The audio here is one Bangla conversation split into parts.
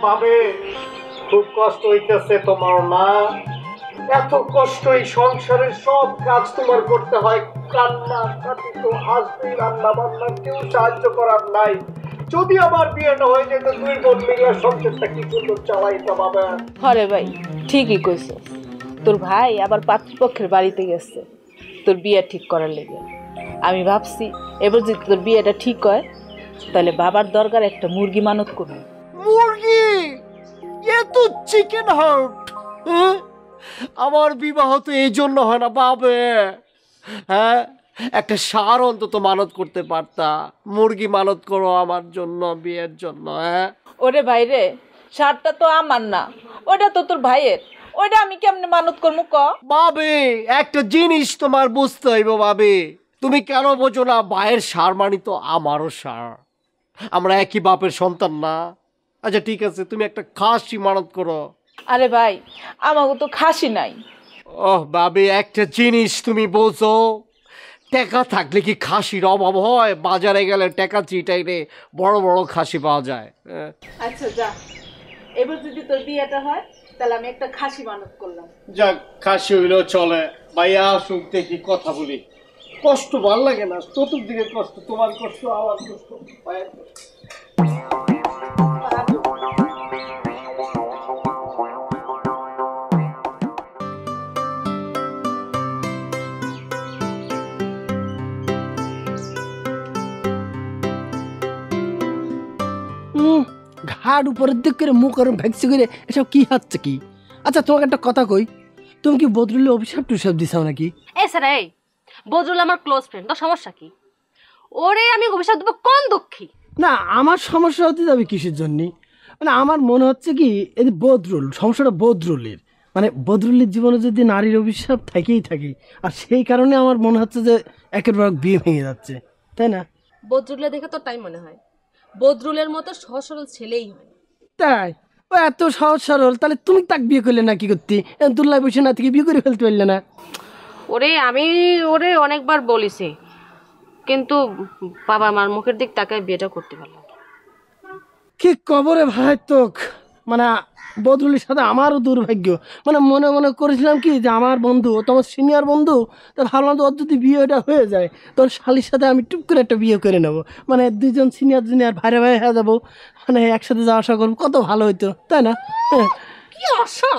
বাবে খুব কষ্ট হইতেছে তোমার না? এত কষ্ট, এই সংসারের সব কাজ তোমার করতে হয়, রান্না কাটি তো আসবেই, রান্না বান্না কেউ সাহায্য করার নাই। যদি আবার বিয়ে না হয়ে যেত, দুই বোন মিলে সংসারটা কি সুন্দর চালাইতো বাবা। হরে ভাই ঠিকই কইছো, তোর ভাই আবার পাত্রপক্ষের বাড়িতে গেছে তোর বিয়ে ঠিক করার লেগে। আমি ভাবছি এবার যদি তোর বিয়েটা ঠিক হয় তাহলে বাবার দরকার একটা মুরগি মানত করবো। মুরগি? এ তো চিকেন হার্ট। আমার বিবাহ তো এই জন্য হয় না বাবে। হ্যাঁ, একটা ষাঁড় অন্তত মানত করতে পারতা, মুরগি মানত করো আমার জন্য, বিয়ের জন্য। হ্যাঁ ওরে ভাই রে, সারটা তো আমার না, ওটা তো তোর ভাইয়ের, ওইটা আমি কেমনে মানত করবো ক? বাবে একটা জিনিস তোমার বুঝতে হইব বাবে, তুমি কেন বোঝো না? ভাইয়ের ষাঁড় মানি তো আমারও ষাঁড়, আমরা একই বাপের সন্তান না? আচ্ছা ঠিক আছে, তুমি একটা খাসি মানত করো। আরে ভাই আমাকে তো খাসি নাই। ওহ বাবে, একটা জিনিস তুমি বোঝো, টাকা থাকলে কি খাসির অভাব হয়? বাজারে গেলে টাকা চিটাইলে বড় বড় খাসি পাওয়া যায়। আচ্ছা যা, এবার যদি তোর বিয়েটা হয় তাহলে আমি একটা খাসি মানত করলাম। যাক, খাসি হইলেও চলে। ভাইয়া আসুক, দেখি কথা বলি। কষ্ট ভাল লাগে না? চতুর্দিকে কষ্ট, তোমার কষ্ট, আমার কষ্ট, ভাইয়ের কষ্ট। ঘাট উপরের দিক করে মুখ আর ভ্যাক্সি করে এসব কি হচ্ছে কি? আচ্ছা তোমাকে একটা কথা কই, তুমি কি বদরুলে অভিশাপ টুসাপ দিছাও নাকি? এই স্যার, এই বজরুল আমার ক্লোজ ফ্রেন্ড, তো সমস্যা কি? ওরে আমি অভিশাপ দেবো কোন দুঃখী? না, আমার সমস্যা হতে যাবে কিসের জন্য? মানে আমার মনে হচ্ছে কি, এই যে বদরুল, সমস্যাটা বদরুলের, মানে বদরুলের জীবনে যদি নারীর অভিশাপ থেকেই থাকে, আর সেই কারণে আমার মনে হচ্ছে যে একের পর এক বিয়ে ভেঙে যাচ্ছে, তাই না? বদরুলের দেখে তো তাই মনে হয়, বদরুলের মতো সহজ সরল ছেলেই হয়। তাই? ও এত সহজ সরল, তাহলে তুমি তাকে বিয়ে করলে না কি করতে? দুল্লাই বসে না থেকে বিয়ে করে ফেলতে পারলে না? ওরে আমি ওরে অনেকবার বলিছি, কিন্তু বাবা মার মুখের দিক তাকায় বিয়েটা করতে পারলাম না। কি কবরে ভাই তোক, মানে বদরুলের সাথে আমারও দুর্ভাগ্য। মানে মনে মনে করেছিলাম কি যে আমার বন্ধু, ও তোমার সিনিয়র বন্ধু, তো ভাবলাম তো ওর যদি বিয়েটা হয়ে যায় তোর শালির সাথে আমি টুক করে একটা বিয়ে করে নেবো, মানে দুজন সিনিয়র জুনিয়র ভাইরা ভাই হয়ে যাবো, মানে একসাথে যাওয়া আসা করবো, কত ভালো হইতো, তাই না? হ্যাঁ। কি আশা,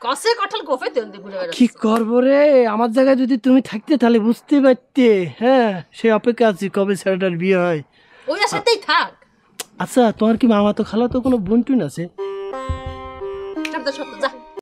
কাছে কাঁঠাল গোফে তেল দিয়ে ঘুরে বেড়াচ্ছে। কি করবো রে, আমার জায়গায় যদি তুমি থাকতে তাহলে বুঝতে পারতে। হ্যাঁ, সে অপেক্ষা আছি কবে ছেলেটার বিয়ে হয়। ওই আশাতেই থাক। আচ্ছা তোমার কি মামা তো খালা তো কোনো বোন টুন আছে? সব তো যা